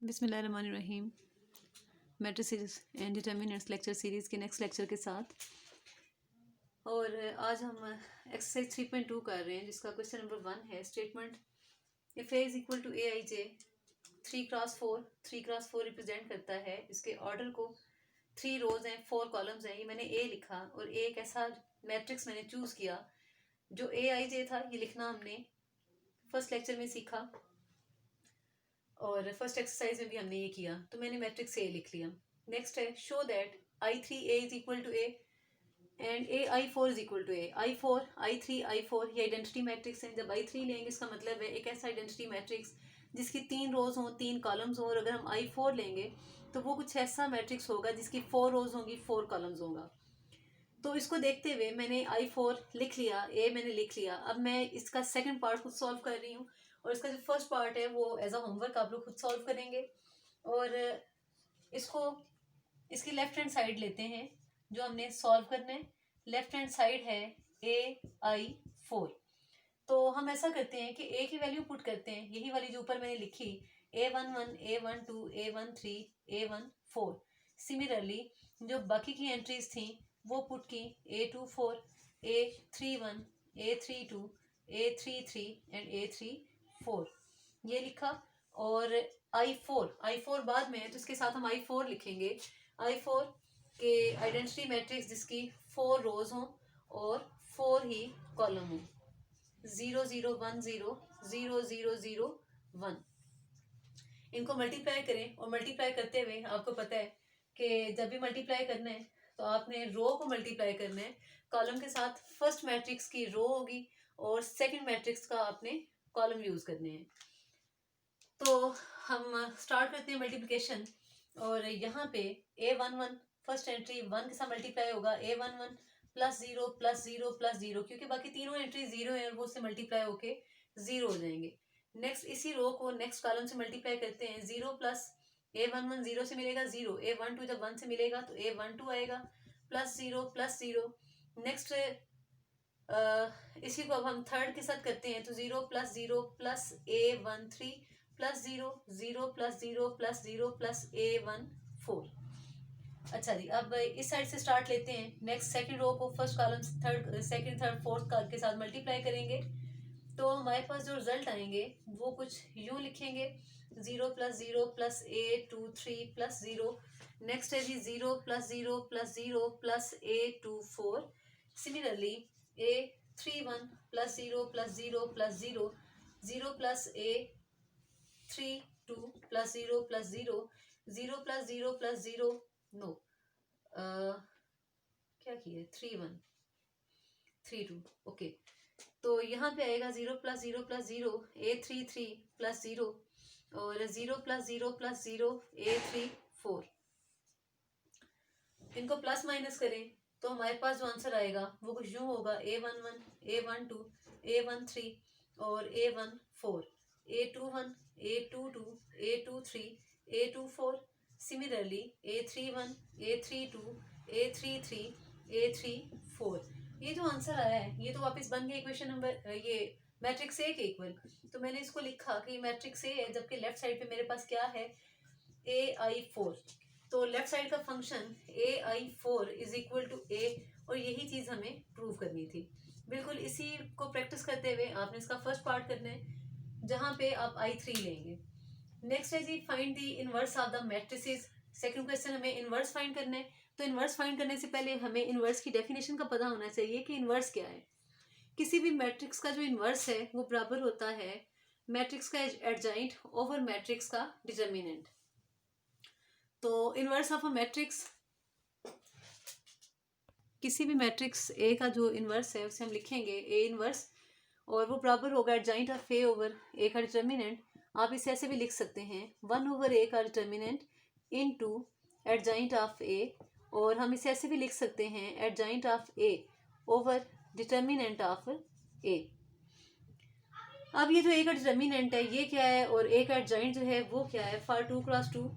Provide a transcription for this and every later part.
बिस्मिल्लाहिर्रहमानिर्रहीम। Matrices and determinants lecture series के next lecture के साथ, और आज हम एक्सरसाइज 3.2 कर रहे हैं, जिसका क्वेश्चन नंबर 1 है। Statement if A is equal to A I J 3x4 represent करता है। इसके ऑर्डर को 3 रोज हैं, 4 कॉलम्स हैं। ये मैंने ए लिखा और एक ऐसा मैट्रिक्स मैंने चूज किया जो ए आई जे था। ये लिखना हमने फर्स्ट लेक्चर में सीखा और फर्स्ट एक्सरसाइज में भी हमने ये किया, तो मैंने मैट्रिक्स ए लिख लिया। नेक्स्ट है show that I3A is equal to A and AI4 is equal to A. I4 I3 I4 ये आइडेंटिटी मैट्रिक्स है। जब I3 लेंगे इसका मतलब है एक ऐसा आइडेंटिटी मैट्रिक्स जिसकी 3 रोज हों, 3 कॉलम्स हों। और अगर हम I4 लेंगे तो वो कुछ ऐसा मैट्रिक्स होगा जिसकी 4 रोज होंगी, 4 कॉलम्स होगा। तो इसको देखते हुए मैंने I4 लिख लिया, ए मैंने लिख लिया। अब मैं इसका सेकंड पार्ट खुद सॉल्व कर रही हूँ और इसका जो फर्स्ट पार्ट है वो एज अ होमवर्क आप लोग खुद सॉल्व करेंगे। और इसको इसकी लेफ्ट हैंड साइड लेते हैं जो हमने सॉल्व करना है। लेफ्ट हैंड साइड है AI4। तो हम ऐसा करते हैं कि ए की वैल्यू पुट करते हैं, यही वाली जो ऊपर मैंने लिखी, A11 A12 A13 A14। Similarly जो बाकी की एंट्रीज थी वो पुट की A24 A31 A32 A33 and A34 ये लिखा। और I4 बाद में है तो इसके साथ हम I4 लिखेंगे। I4 के आइडेंटिटी मैट्रिक्स जिसकी 4 रोज हों और 4 ही कॉलम हों, 0 0 1 0 0 0 0 1। इनको मल्टीप्लाई करें और मल्टीप्लाई करते हुए आपको पता है कि जब भी मल्टीप्लाई करना है तो आपने रो को मल्टीप्लाई करना है। कॉलम के साथ फर्स्ट मैट्रिक्स की रो होगी और सेकंड मैट्रिक्स का आपने कॉलम यूज करने हैं। तो हम स्टार्ट करते हैं मल्टीप्लिकेशन। और यहाँ पे A11 फर्स्ट एंट्री 1 के साथ मल्टीप्लाई होगा। A11 +0 +0 +0, क्योंकि बाकी तीनों एंट्री 0 है और वो उससे मल्टीप्लाई होके 0 हो जाएंगे। नेक्स्ट इसी रो को नेक्स्ट कॉलम से मल्टीप्लाई करते हैं। 0 प्लस A11 0 से मिलेगा 0, A12 जब 1 से मिलेगा तो A12 आएगा, +0 +0। नेक्स्ट इसी को अब हम थर्ड के साथ करते हैं तो 0 + 0 + A13 +0 0 + 0 + 0 + A14। अच्छा जी, अब इस साइड से स्टार्ट लेते हैं। नेक्स्ट सेकंड रो को first column third second third fourth के साथ मल्टीप्लाई करेंगे तो हमारे पास जो रिजल्ट आएंगे वो कुछ यूं लिखेंगे, 0 + 0 + A23 + 0। नेक्स्ट है जी 0 + 0 + 0 + A24। Similarly A31 + 0 + 0 + 0 0 + A32 + 0 + 0 0 + 0 + 0 no क्या किए 31 32 ओके। तो यहाँ पे आएगा 0 + 0 + 0 A33 + 0 और 0 + 0 + 0 A34। इनको प्लस माइनस करें तो हमारे पास जो आंसर आएगा वो कुछ यूं होगा, A11 A12 A13 और A14 A21 A22 A23 A24। Similarly A31 A32 A33 A34। ये जो आंसर आया है ये तो वापस बन गया इक्वेशन नंबर, ये मैट्रिक्स ए के इक्वल। तो मैंने इसको लिखा कि मैट्रिक्स ए है, जबकि लेफ्ट साइड पे मेरे पास क्या है, AI4। तो लेफ्ट साइड का function AI4 is equal to a, और यही चीज हमें प्रूव करनी थी। बिल्कुल इसी को प्रैक्टिस करते हुए आपने इसका फर्स्ट पार्ट करना है जहां पे आप I3 लेंगे। नेक्स्ट है G find the inverse of the matrices. Second question हमें इनवर्स फाइंड करना है। तो इनवर्स फाइंड करने से पहले हमें इनवर्स की डेफिनेशन का पता होना चाहिए कि इनवर्स क्या है। किसी भी मैट्रिक्स का जो इनवर्स है वो बराबर होता है मैट्रिक्स का एडजॉइंट ओवर मैट्रिक्स का डिटर्मिनेंट। तो इनवर्स ऑफ अ मैट्रिक्स, किसी भी मैट्रिक्स ए का जो इनवर्स है उसे हम लिखेंगे ए इनवर्स, और वो बराबर होगा एडजॉइंट ऑफ ए ओवर ए का डिटर्मिनेंट। आप इसे ऐसे भी लिख सकते हैं 1/a का determinant into adjoint of a, और हम इसे ऐसे भी लिख सकते हैं adjoint of a over determinant of a. अब ये जो ए का डिटर्मिनेंट है ये क्या है और ए का एडजॉइंट जो है वो क्या है। फॉर 2x2,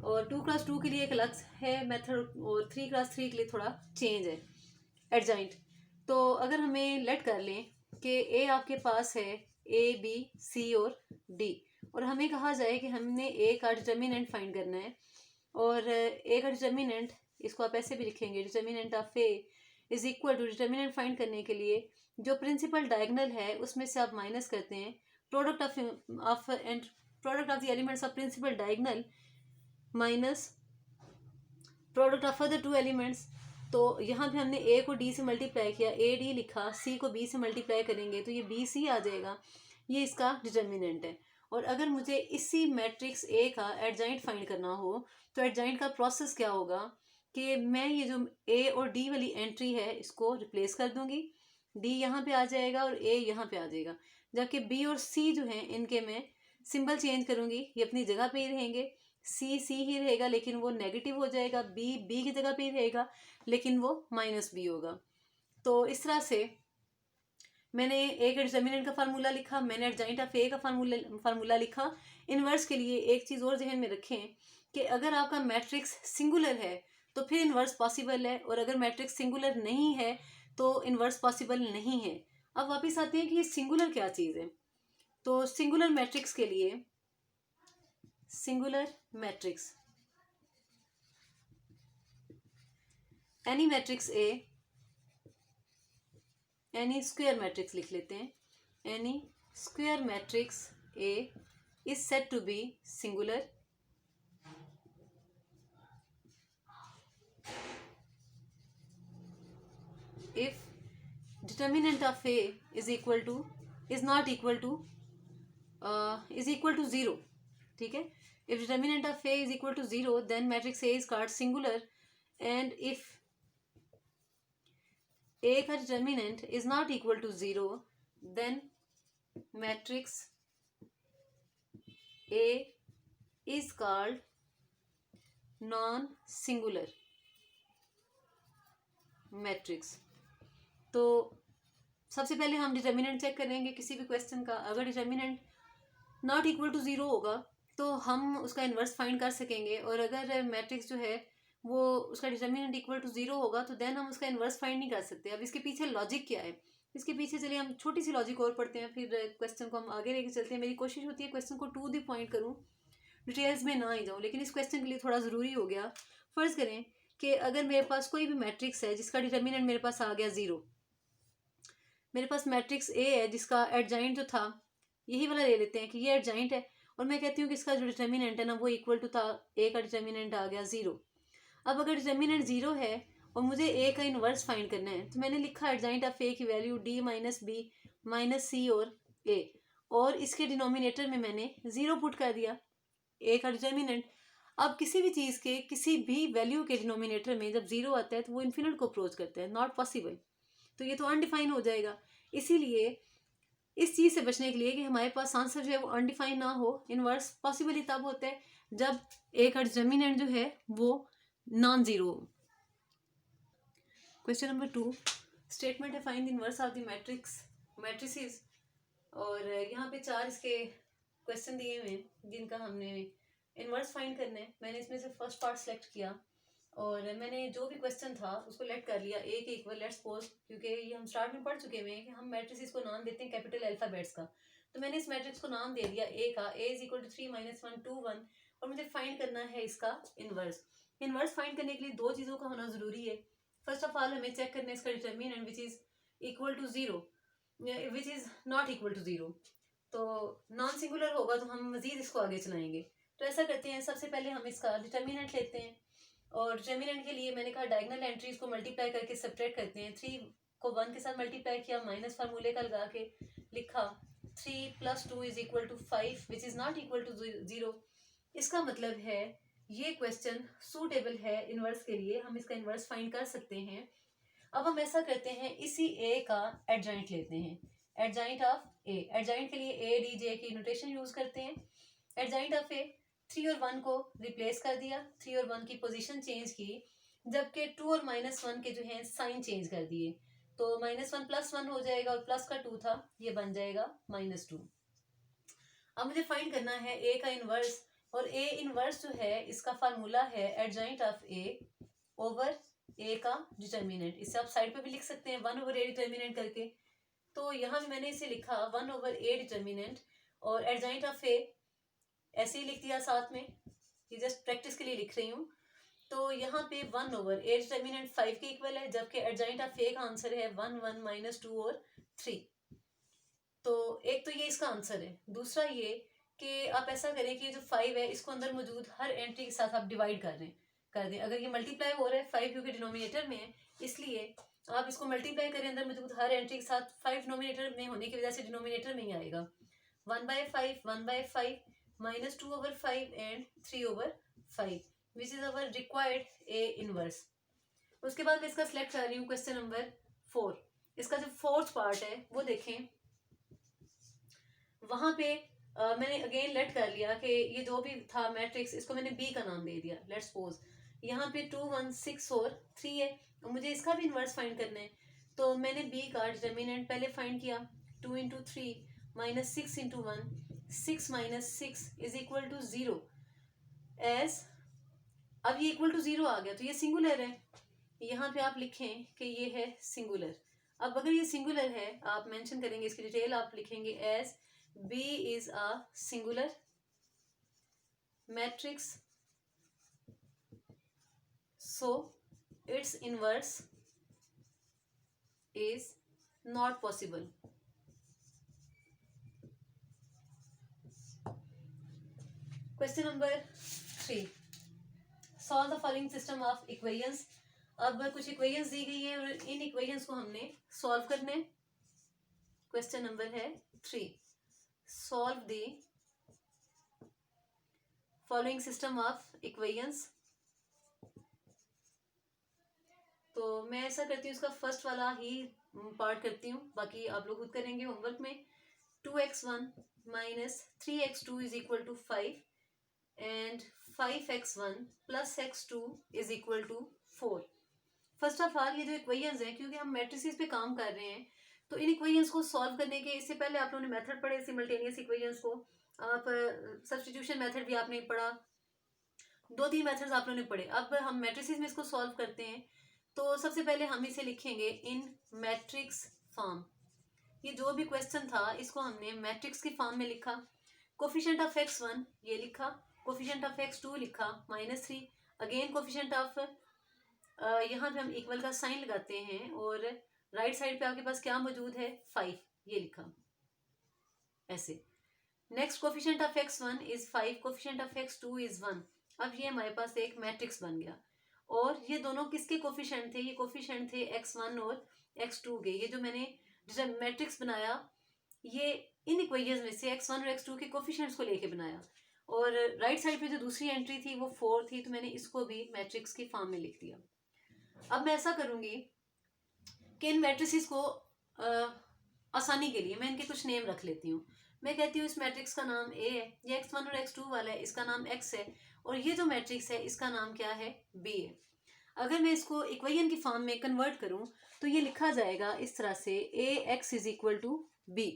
और 2x2 के लिए एक अलग है मेथड और 3x3 के लिए थोड़ा चेंज है एडजॉइंट। तो अगर हमें लेट कर लें कि ए आपके पास है A B C और D, और हमें कहा जाए कि हमने ए का डिटर्मिनेंट फाइंड करना है, और ए का डिटर्मिनेंट, इसको आप ऐसे भी लिखेंगे, determinant of A is equal to, determinant find करने के लिए जो प्रिंसिपल डायगोनल है उसमें से आप माइनस करते हैं product of the elements of principal diagonal minus product of other two elements. तो यहाँ पे हमने ए को डी से मल्टीप्लाई किया, ए डी लिखा, सी को बी से मल्टीप्लाई करेंगे तो ये बी सी आ जाएगा, ये इसका डिटर्मिनेंट है। और अगर मुझे इसी मैट्रिक्स ए का एडजॉइंट फाइंड करना हो तो एडजॉइंट का प्रोसेस क्या होगा कि मैं ये जो ए और डी वाली एंट्री है इसको रिप्लेस कर दूंगी, डी यहाँ पे आ जाएगा और ए यहाँ पे आ जाएगा, जबकि बी और सी जो हैं इनके मैं सिंबल चेंज करूंगी, ये अपनी जगह पे ही रहेंगे, सी सी ही रहेगा लेकिन वो नेगेटिव हो जाएगा, बी बी की जगह पे ही रहेगा लेकिन वो माइनस बी होगा। तो इस तरह से मैंने ए के डिटर्मिनेंट का फार्मूला लिखा, मैंने एडजॉइंट ऑफ ए का फार्मूला लिखा। इनवर्स के लिए एक चीज़ और जहन में रखें कि अगर आपका मैट्रिक्स सिंगुलर है तो फिर इनवर्स पॉसिबल है, और अगर मैट्रिक्स सिंगुलर नहीं है तो इनवर्स पॉसिबल नहीं है। अब वापस आते हैं कि ये सिंगुलर क्या चीज़ है। तो सिंगुलर मैट्रिक्स के लिए, singular matrix, any matrix A, any square matrix लिख लेते हैं, any square matrix A is said to be singular if determinant of A is equal to, is not equal to, is equal to 0, ठीक है। if determinant of A is equal to 0 then matrix A is called singular, and if A का determinant is not equal to 0 then matrix A is called non singular matrix। तो सबसे पहले हम determinant check करेंगे किसी भी question का। अगर डिटर्मिनेंट नॉट इक्वल टू 0 होगा तो हम उसका इन्वर्स फाइंड कर सकेंगे, और अगर मैट्रिक्स जो है वो उसका डिटर्मिनेंट इक्वल टू 0 होगा तो देन हम उसका इन्वर्स फाइंड नहीं कर सकते। अब इसके पीछे लॉजिक क्या है, इसके पीछे चलिए हम छोटी सी लॉजिक और पढ़ते हैं, फिर क्वेश्चन को हम आगे लेके चलते हैं। मेरी कोशिश होती है क्वेश्चन को टू द पॉइंट करूँ, डिटेल्स में ना ही जाऊँ, लेकिन इस क्वेश्चन के लिए थोड़ा ज़रूरी हो गया। फ़र्ज़ करें कि अगर मेरे पास कोई भी मैट्रिक्स है जिसका डिटर्मिनेंट मेरे पास आ गया 0, मेरे पास मैट्रिक्स ए है जिसका एडजॉइंट जो था, यही वाला ले लेते हैं कि ये एडजॉइंट है, और मैं कहती हूँ कि इसका जो डिटर्मिनेंट है ना वो इक्वल टू था, ए का डिटर्मिनेंट आ गया 0। अब अगर डिटर्मिनेंट 0 है और मुझे ए का इन्वर्स फाइंड करना है तो मैंने लिखा एडजॉइंट ऑफ ए की value d minus b minus c और ए, और इसके डिनोमिनेटर में मैंने 0 पुट कर दिया, ए का डिटर्मिनेंट। अब किसी भी चीज़ के किसी भी वैल्यू के डिनोमिनेटर में जब 0 आता है तो वो इन्फिनिट को अप्रोच करता है, नॉट पॉसिबल, तो ये तो अनडिफाइन हो जाएगा। इसीलिए इस चीज़ से बचने के लिए कि हमारे पास आंसर जो है वो अनडिफाइन ना हो, इनवर्स पॉसिबल ही तब होता है जब ए का डिटर्मिनेंट जो है वो नॉन जीरो हो। क्वेश्चन नंबर 2, स्टेटमेंट है find the inverse of the matrices, और यहाँ पे 4 इसके क्वेश्चन दिए हुए हैं जिनका हमने इनवर्स फाइंड करना है। मैंने इसमें से फर्स्ट पार्ट सेलेक्ट किया और मैंने जो भी क्वेश्चन था उसको लेट कर लिया ए के इक्वल, लेट्स सपोज, क्योंकि ये हम स्टार्ट में पढ़ चुके हैं कि हम मैट्रिसेस को नाम देते हैं कैपिटल अल्फाबेट्स का, तो मैंने इस मैट्रिक्स को नाम दे दिया ए का, ए इज इक्वल टू 3 - 1 2 1, और मुझे फाइंड करना है इसका इनवर्स। इनवर्स फाइंड करने के लिए 2 चीज़ों का होना ज़रूरी है। फर्स्ट ऑफ ऑल हमें चेक करना है इसका determinant which is equal to 0, which is not equal to 0, तो नॉन सिंगुलर होगा तो हम मज़ीद इसको आगे चलाएंगे। तो ऐसा करते हैं, सबसे पहले हम इसका डिटर्मिनेंट लेते हैं, और डिटर्मिनेंट के लिए मैंने कहा डायगोनल एंट्रीज को मल्टीप्लाई करके सब्ट्रैक्ट करते हैं। 3 को 1 के साथ मल्टीप्लाई किया, माइनस फार्मूले का लगा के लिखा 3 + 2 is equal to 5 which is not equal to 0। इसका मतलब है ये क्वेश्चन सूटेबल है इनवर्स के लिए, हम इसका इनवर्स फाइंड कर सकते हैं। अब हम ऐसा करते हैं, इसी ए का एडजॉइंट लेते हैं, एडजॉइंट ऑफ ए। एडजॉइंट के लिए ए डी जे की नोटेशन यूज करते हैं। एडजॉइंट ऑफ ए, 3 और 1 को रिप्लेस कर दिया, 3 और 1 की पोजीशन चेंज की, जबकि 2 और -1 के जो हैं साइन चेंज कर दिए, तो -1 + 1 हो जाएगा, और प्लस का 2 था, ये बन जाएगा -2। अब मुझे फाइंड करना है ए का इनवर्स, और ए इनवर्स जो है इसका फार्मूला है एडजॉइंट ऑफ ए ओवर ए का डिटर्मिनेंट। इसे आप साइड पे भी लिख सकते हैं 1/a डिटर्मिनेंट करके, तो यहाँ भी मैंने इसे लिखा 1/a डिटर्मिनेंट, और एडजॉइंट ऑफ ए ऐसे ही लिख दिया साथ में, ये जस्ट प्रैक्टिस के लिए लिख रही हूँ। तो यहाँ पे 1/a डिटर्मिनेंट 5 के इक्वल है, जबकि एडजॉइंट ऑफ a का आंसर है 1 1 माइनस 2 और 3। तो एक तो ये इसका आंसर है। दूसरा ये कि आप ऐसा करें कि जो 5 है इसको अंदर मौजूद हर एंट्री के साथ आप डिवाइड कर दें। अगर ये मल्टीप्लाई हो रहा है 5 क्योंकि डिनोमिनेटर में है, इसलिए आप इसको मल्टीप्लाई करें अंदर मौजूद हर एंट्री के साथ। 5 डिनोमिनेटर में होने की वजह से डिनोमिनेटर में ही आएगा। 1/5 1/5 minus 2/5 and 3/5 which is our required A inverse. उसके बाद मैं इसका सिलेक्ट कर रही हूँ क्वेश्चन नंबर 4। इसका जो फोर्थ पार्ट है वो देखें। वहां पे मैंने अगेन लेट कर लिया कि ये जो भी था मैट्रिक्स, इसको मैंने बी का नाम दे दिया। लेट्स सपोज यहाँ पे 2 1 6 और 3 है, और मुझे इसका भी इन्वर्स फाइंड करना है। तो मैंने बी का डिटर्मिनेंट पहले फाइंड किया। 2 into 3 minus 6 into 1, 6 minus 6 is equal to 0। As अब ये इक्वल टू 0 आ गया तो ये सिंगुलर है। यहाँ पे आप लिखें कि ये है सिंगुलर। अब अगर ये सिंगुलर है आप मेंशन करेंगे, इसकी डिटेल आप लिखेंगे as B is a singular matrix, so its inverse is not possible. Question number 3. Solve the following system of equations. अब कुछ इक्वेशंस दी गई है और इन इक्वेशंस को हमने सॉल्व करना है। क्वेश्चन नंबर है 3. Solve the following system of equations. तो मैं ऐसा करती हूँ, इसका फर्स्ट वाला ही पार्ट करती हूँ, बाकी आप लोग खुद करेंगे होमवर्क में। 2x1 minus 3x2 is equal to 5 and 5x1 plus x2 is equal to 4। First of all ये जो इक्वेशंस हैं, क्योंकि हम मैट्रिसेस पे काम कर रहे हैं, तो इन इक्वेशंस को सॉल्व करने के इससे पहले आप लोगों ने मेथड पढ़े सिमल्टेनियस इक्वेशंस को। आप सब्स्टिट्यूशन मेथड भी आपने पढ़ा, 2-3 मेथड्स आप लोगों ने पढ़े। अब हम मैट्रिसेस में इसको सॉल्व करते हैं। तो सबसे पहले हम इसे लिखेंगे इन मैट्रिक्स फॉर्म। ये जो भी क्वेश्चन था इसको हमने मैट्रिक्स की फॉर्म में लिखा। कोफिशिएंट ऑफ x1 ये लिखा, कोफिशिएंट ऑफ x2 लिखा -3, अगेन कोफिशिएंट ऑफ यहाँ पे हम इक्वल का साइन लगाते हैं और राइट साइड पे आपके पास क्या मौजूद है 5, ये लिखा ऐसे। Next coefficient of x1 is 5, coefficient of x2 is 1। अब ये हमारे पास एक मैट्रिक्स बन गया। और ये दोनों किसके कोफिशिएंट थे? ये कोफिशिएंट थे x1 और x2 के। ये जो मैंने मैट्रिक्स बनाया ये इन इक्वेशंस में से x1 और x2 के कोफिशिएंट्स को लेके बनाया। और राइट साइड पे जो दूसरी एंट्री थी वो 4 थी, तो मैंने इसको भी मैट्रिक्स की फॉर्म में लिख दिया। अब मैं ऐसा करूंगी कि इन मैट्रिसेस को आसानी के लिए मैं इनके कुछ नेम रख लेती हूँ। मैं कहती हूँ इस मैट्रिक्स का नाम A है, ये x1 और x2 वाला है, इसका नाम x है, और ये जो मैट्रिक्स है इसका नाम क्या है B है। अगर मैं इसको इक्वेशन की फॉर्म में कन्वर्ट करूं तो ये लिखा जाएगा इस तरह से AX is equal to B।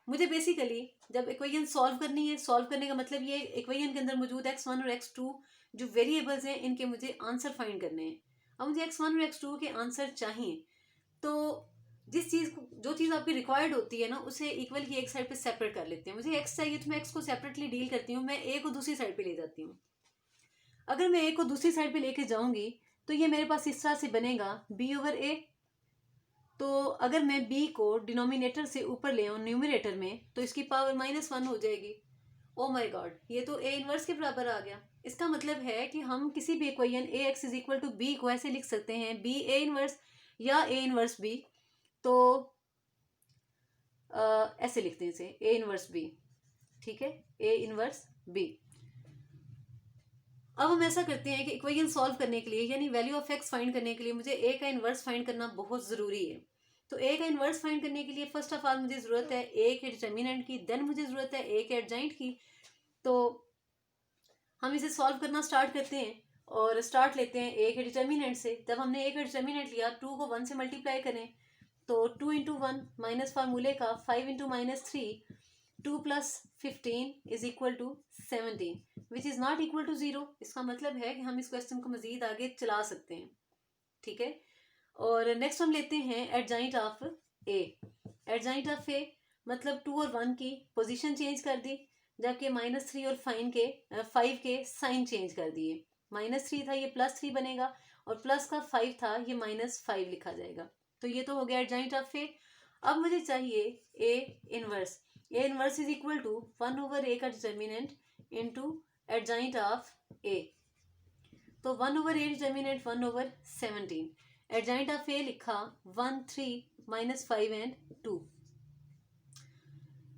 मुझे बेसिकली जब इक्वेशन सॉल्व करनी है, सॉल्व करने का मतलब ये इक्वेशन के अंदर मौजूद x1 और x2 जो वेरिएबल्स हैं इनके मुझे आंसर फाइंड करने हैं। अब मुझे x1 और x2 के आंसर चाहिए, तो जो चीज़ आपकी रिक्वायर्ड होती है ना उसे इक्वल की एक साइड पे सेपरेट कर लेते हैं। मुझे x चाहिए तो मैं x को सेपरेटली डील करती हूँ, मैं a को दूसरी साइड पे ले जाती हूँ। अगर मैं a को दूसरी साइड पे लेके जाऊंगी तो ये मेरे पास इस तरह से बनेगा b/a। तो अगर मैं b को डिनोमिनेटर से ऊपर ले आऊँ न्यूमरेटर में तो इसकी पावर -1 हो जाएगी। ओ माय गॉड, ये तो a इनवर्स के बराबर आ गया। इसका मतलब है कि हम किसी भी equation ax is equal to b को ऐसे लिख सकते हैं b a इनवर्स या a इनवर्स b। तो ऐसे लिखते हैं इसे a इनवर्स b, ठीक है, a इनवर्स b। अब हम ऐसा करते हैं कि इक्वेशन सॉल्व करने के लिए यानी वैल्यू ऑफ x फाइंड करने के लिए मुझे a का इन्वर्स फाइंड करना बहुत ज़रूरी है। तो a का इन्वर्स फाइंड करने के लिए फर्स्ट ऑफ ऑल मुझे ज़रूरत है a के डिटर्मिनेंट की, देन मुझे ज़रूरत है a के एडजॉइंट की। तो हम इसे सॉल्व करना स्टार्ट करते हैं और स्टार्ट लेते हैं a के डिटर्मिनेंट से। जब हमने a का डिटर्मिनेंट लिया 2 को 1 से मल्टीप्लाई करें तो 2 इंटू 1 माइनस फार्मूले का 5 into -3 2 plus 15 is equal to 17 which is not equal to 0। इसका मतलब है कि हम इस क्वेश्चन को मजीद आगे चला सकते हैं, ठीक है। और नेक्स्ट हम लेते हैं adjoint of a. Adjoint of a मतलब 2 और 1 की पोजीशन चेंज कर दी, जबकि -3 और 5 के साइन चेंज कर दिए। -3 था, ये +3 बनेगा, और प्लस का 5 था, ये -5 लिखा जाएगा। तो ये तो हो गया एडजॉइंट ऑफ ए। अब मुझे चाहिए A inverse. A inverse is equal to 1/a का determinant into adjoint of A. तो 1/a डिटर्मिनेंट 1/17। एडजॉइंट ऑफ ए लिखा 1, 3, -5 एंड 2।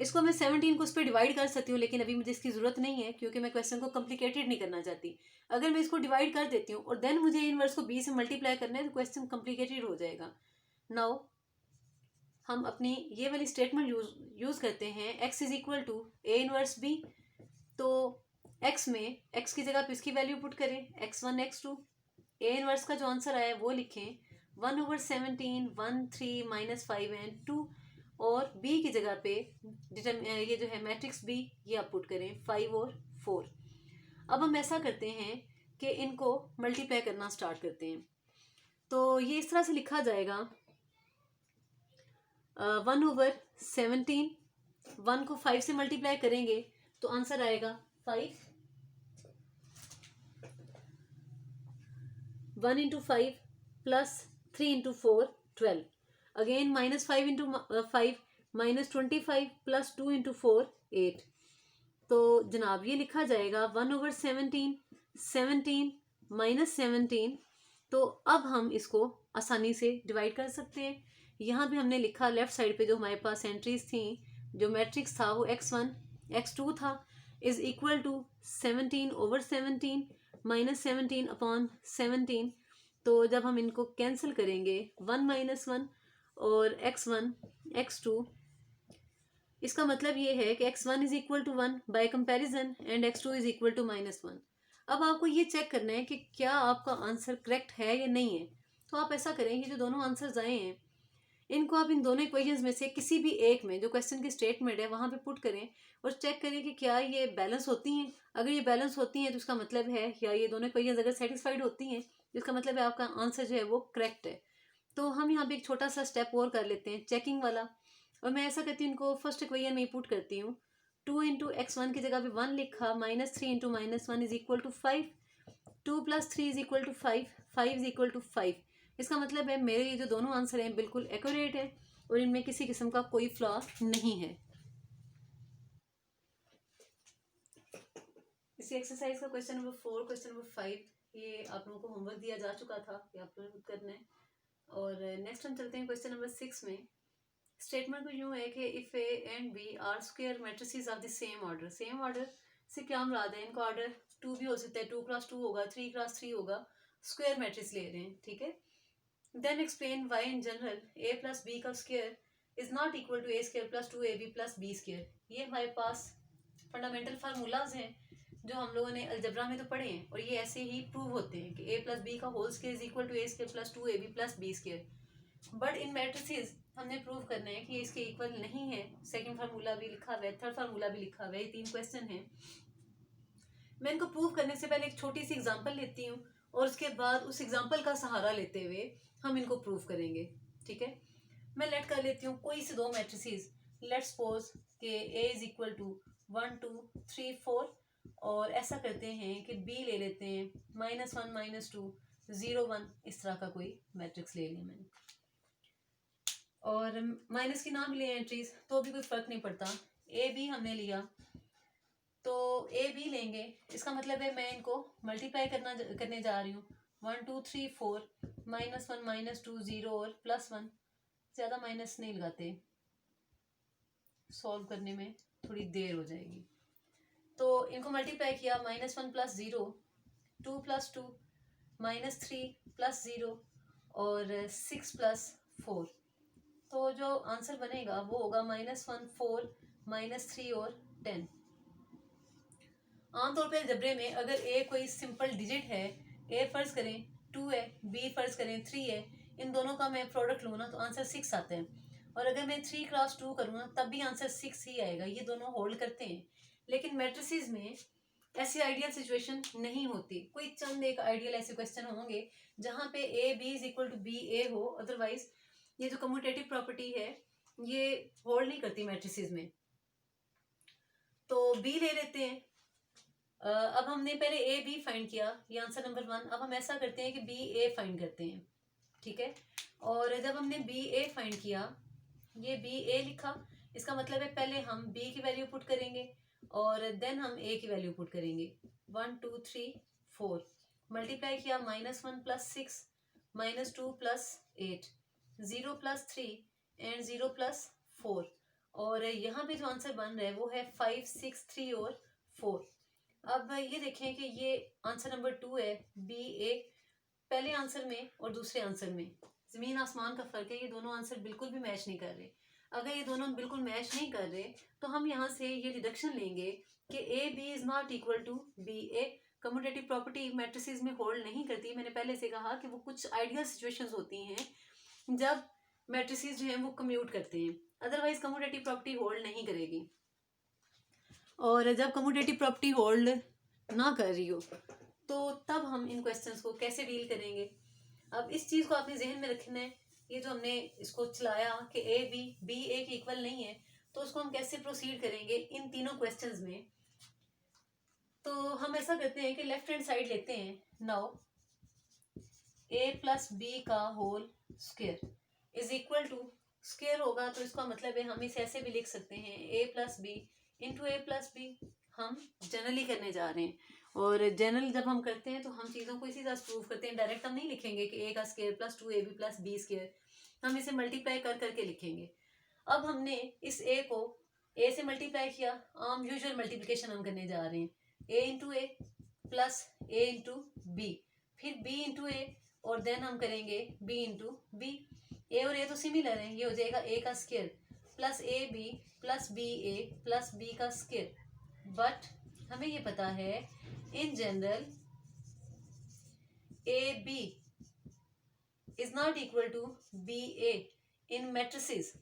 इसको मैं 17 को उस पर डिवाइड कर सकती हूँ, लेकिन अभी मुझे इसकी जरूरत नहीं है क्योंकि मैं क्वेश्चन को कॉम्प्लिकेटेड नहीं करना चाहती। अगर मैं इसको डिवाइड कर देती हूँ और देन मुझे इनवर्स को b से मल्टीप्लाई करना है तो क्वेश्चन कॉम्प्लिकेटेड हो जाएगा। नाउ हम अपनी ये वाली स्टेटमेंट यूज करते हैं, x is equal to A inverse b। तो x में x की जगह पे इसकी वैल्यू पुट करें, x1 x2। ए इनवर्स का जो आंसर आया वो लिखें 1/17, 1, 3, -5 एंड 2। और b की जगह पे ये जो है मैट्रिक्स b, ये आप पुट करें 5 और 4। अब हम ऐसा करते हैं कि इनको मल्टीप्लाई करना स्टार्ट करते हैं। तो ये इस तरह से लिखा जाएगा 1/17। 1 को 5 से मल्टीप्लाई करेंगे तो आंसर आएगा 5। 1 into 5 plus 3 into 4 12। Again -5 into 5 -25 plus 2 into 4 8। तो जनाब ये लिखा जाएगा 1/17, 17 -17। तो अब हम इसको आसानी से डिवाइड कर सकते हैं। यहाँ भी हमने लिखा लेफ्ट साइड पे जो हमारे पास एंट्रीज थी, जो मैट्रिक्स था वो x1 x2 था, इज इक्वल टू 17/17 -17/17। तो जब हम इनको कैंसिल करेंगे 1 - 1 और x1 x2, इसका मतलब ये है कि x1 is equal to 1 by comparison and x2 is equal to -1। अब आपको ये चेक करना है कि क्या आपका आंसर करेक्ट है या नहीं है। तो आप ऐसा करें, ये जो दोनों आंसर्स आए हैं इनको आप इन दोनों इक्वेशंस में से किसी भी एक में जो क्वेश्चन की स्टेटमेंट है वहां पे पुट करें और चेक करें कि क्या ये बैलेंस होती हैं। अगर ये बैलेंस होती हैं तो इसका मतलब है, या ये दोनों इक्वेशंस अगर सेटिस्फाइड होती हैं तो इसका मतलब है आपका आंसर जो है वो करेक्ट है। तो हम यहाँ पे एक छोटा सा स्टेप और कर लेते हैं चेकिंग वाला। और मैं ऐसा करती हूँ, इनको फर्स्ट इक्वेशन में पुट करती हूँ। 2 इंटू x1 की जगह पे 1 लिखा, -3 into -1 is equal to 5। 2 + 3 is equal to 5, 5 is equal to 5। इसका मतलब है मेरे ये जो दोनों आंसर हैं बिल्कुल एक्यूरेट है और इनमें किसी किस्म का कोई फ्लॉ नहीं है। इसी एक्सरसाइज का क्वेश्चन नंबर 4, क्वेश्चन नंबर 5 ये आप लोगों को होमवर्क दिया जा चुका था, ये आप लोगों को करना है। और नेक्स्ट हम चलते हैं क्वेश्चन नंबर 6 में। स्टेटमेंट को यूं है कि if A and B are square matrices of the same order. Same order से क्या मुराद है, इनका ऑर्डर 2 भी हो सकता है, 2 × 2 होगा, 3 × 3 होगा, स्क्वायर मैट्रिक्स ले रहे हैं, ठीक है। Then explain why in general a + b का square is not equal to a² + 2ab + b²। ये हमारे पास फंडामेंटल फार्मूलाज हैं जो हम लोगों ने अलजबरा में तो पढ़े हैं और ये ऐसे ही प्रूव होते हैं कि a + b का whole square is equal to a² + 2ab + b²। But in matrices हमने प्रूव करना है कि ये इसके इक्वल नहीं है। सेकंड फार्मूला भी लिखा हुआ है, थर्ड फार्मूला भी लिखा हुआ है, ये 3 क्वेश्चन हैं। मैं इनको प्रूव करने से पहले एक छोटी सी एग्जांपल लेती हूँ और उसके बाद उस एग्जांपल का सहारा लेते हुए हम इनको प्रूव करेंगे, ठीक है। मैं लेट कर लेती हूँ कोई से 2 मैट्रिसेस। लेट्स सपोज कि a इज इक्वल टू 1, 2, 3, 4 और ऐसा करते हैं कि b ले लेते हैं -1, -2, 0, 1, इस तरह का कोई मैट्रिक्स ले लिया मैंने और माइनस की ना मिले एंट्रीज तो भी कोई फर्क नहीं पड़ता। ए बी हमने लिया तो ए बी लेंगे, इसका मतलब है मैं इनको मल्टीप्लाई करने जा रही हूँ। 1, 2, 3, 4 -1, -2, 0 और +1। ज़्यादा माइनस नहीं लगाते, सॉल्व करने में थोड़ी देर हो जाएगी। तो इनको मल्टीप्लाई किया, -1 + 0, 2 + 2 -3 + 0 और 6 + 4। तो जो आंसर बनेगा वो होगा -1, 4, -3 और 10। आमतौर पर अलजबरे में अगर ए कोई सिंपल डिजिट है, ए फर्ज करें 2 है, बी फर्ज करें 3 है, इन दोनों का मैं प्रोडक्ट लूँ ना तो आंसर 6 आता है। और अगर मैं 3 × 2 करूँ ना तब भी आंसर 6 ही आएगा। ये दोनों होल्ड करते हैं। लेकिन मैट्रिसेस में ऐसी आइडियल सिचुएशन नहीं होती। कोई चंद एक आइडियल ऐसे क्वेश्चन होंगे जहाँ पे a B is equal to B a हो, अदरवाइज ये जो कम्यूटेटिव प्रॉपर्टी है ये होल्ड नहीं करती मैट्रिसेस में। तो बी ले लेते हैं। अब हमने पहले ए बी फाइंड किया, ये आंसर नंबर 1। अब हम ऐसा करते हैं कि बी ए फाइंड करते हैं, ठीक है। और जब हमने बी ए फाइंड किया, ये बी ए लिखा, इसका मतलब है पहले हम बी की वैल्यू पुट करेंगे और देन हम ए की वैल्यू पुट करेंगे। 1 2 3 4 मल्टीप्लाई किया, -1 + 6 -2 + 8 0 + 3 एंड 0 + 4। और यहाँ पे जो आंसर बन रहा है वो है 5 6 3 और 4। अब ये देखें कि ये आंसर नंबर 2 है, बी ए, पहले आंसर में और दूसरे आंसर में जमीन आसमान का फर्क है। ये दोनों आंसर बिल्कुल भी मैच नहीं कर रहे। अगर ये दोनों बिल्कुल मैच नहीं कर रहे तो हम यहाँ से ये डिडक्शन लेंगे कि A B is not equal to B A. Commutative property matrices में होल्ड नहीं करती। मैंने पहले से कहा कि वो कुछ आइडियल सिचुएशंस होती हैं जब मैट्रिसेस जो हैं वो कम्यूट करते हैं, अदरवाइज कम्यूटेटिव प्रॉपर्टी होल्ड नहीं करेगी। और जब कम्यूटेटिव प्रॉपर्टी होल्ड ना कर रही हो तो तब हम इन क्वेश्चंस को कैसे डील करेंगे। अब इस चीज़ को आपने जहन में रखना है। ये जो हमने इसको चलाया कि ए बी ए के इक्वल नहीं है, तो उसको हम कैसे प्रोसीड करेंगे इन तीनों क्वेश्चंस में। तो हम ऐसा करते हैं कि लेफ्ट हैंड साइड लेते हैं। नाउ ए प्लस बी का whole square is equal to, square होगा तो इसका मतलब है हम इसे ऐसे भी लिख सकते हैं ए प्लस बी इंटू ए प्लस बी। हम जनरली करने जा रहे हैं, और जनरल जब हम करते हैं तो हम चीज़ों को इसी तरह प्रूव करते हैं। डायरेक्ट हम नहीं लिखेंगे कि ए का square plus 2ab plus B square, हम इसे मल्टीप्लाई कर करके लिखेंगे। अब हमने इस ए को ए से मल्टीप्लाई किया, आम यूजुअल मल्टीप्लिकेशन हम करने जा रहे हैं। ए इंटू ए प्लस ए इंटू बी, फिर बी इंटू ए, और देन हम करेंगे बी इंटू बी। ए और ए तो सिमिलर है, ये हो जाएगा ए का square plus a B plus B a plus B का स्क्वायर। बट हमें ये पता है in general a B is not equal to B a in matrices.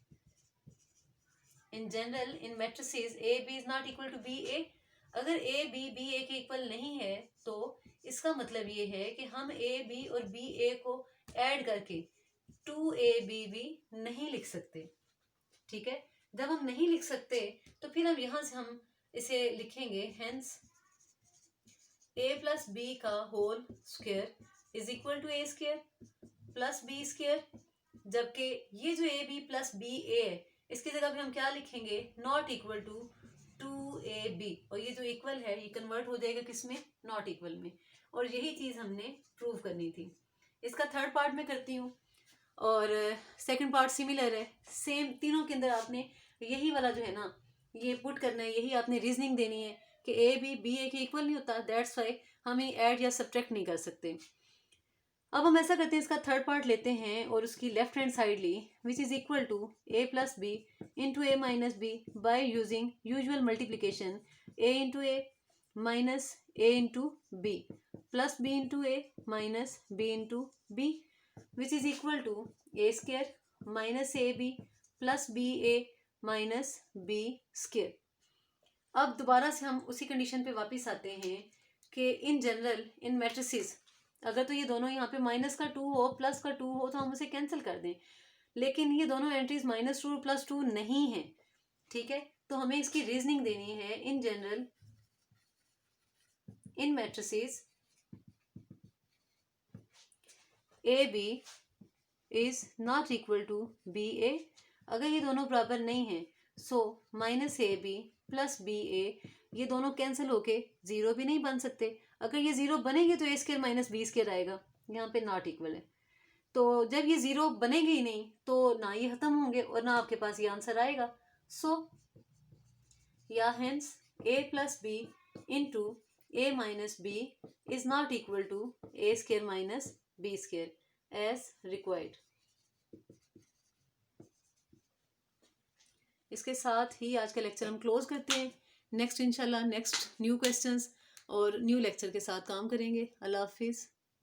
In general in matrices a B is not equal to B a. अगर a B ए के equal नहीं है तो इसका मतलब ये है कि हम ए बी और बी ए को ऐड करके 2ab भी नहीं लिख सकते, ठीक है। जब हम नहीं लिख सकते तो फिर हम यहाँ से हम इसे लिखेंगे, हेंस ए प्लस बी का whole square is equal to A square plus B square. जबकि ये जो A B plus B A है इसकी जगह पे हम क्या लिखेंगे, नॉट इक्वल टू 2ab, और ये जो इक्वल है ये कन्वर्ट हो जाएगा किसमें, नॉट इक्वल में। और यही चीज़ हमने प्रूव करनी थी। इसका थर्ड पार्ट में करती हूँ, और सेकंड पार्ट सिमिलर है, सेम तीनों के अंदर आपने यही वाला जो है ना ये पुट करना है, यही आपने रीजनिंग देनी है कि ए बी ए के इक्वल नहीं होता, दैट्स वाई हम ऐड या सब्ट्रैक्ट नहीं कर सकते। अब हम ऐसा करते हैं, इसका थर्ड पार्ट लेते हैं और उसकी लेफ्ट हैंड साइड ली, which is equal to A plus B into A minus B by using usual multiplication A into A minus A into B plus B into A minus B into B which is equal to A square minus A B plus B A minus B square. अब दोबारा से हम उसी condition पे वापस आते हैं कि इन जनरल इन मैट्रिसेस अगर तो ये दोनों यहाँ पे माइनस का 2 हो प्लस का 2 हो तो हम उसे कैंसिल कर दें, लेकिन ये दोनों एंट्रीज -2 + 2 नहीं है, ठीक है। तो हमें इसकी रीजनिंग देनी है, in general in matrices a B is not equal to B a. अगर ये दोनों बराबर नहीं है so -ab plus B a ये दोनों कैंसिल होके जीरो भी नहीं बन सकते। अगर ये जीरो बनेंगे तो ए स्क्वायर माइनस बी स्क्वायर आएगा, यहाँ पे नॉट इक्वल है। तो जब ये जीरो बनेंगे ही नहीं तो ना ये खत्म होंगे और ना आपके पास ये आंसर आएगा। सो या hence A plus B into A minus B is not equal to A square minus B square as required. इसके साथ ही आज का लेक्चर हम क्लोज करते हैं। नेक्स्ट इंशाल्लाह नेक्स्ट न्यू क्वेश्चंस और न्यू लेक्चर के साथ काम करेंगे। अल्लाह हाफिज़।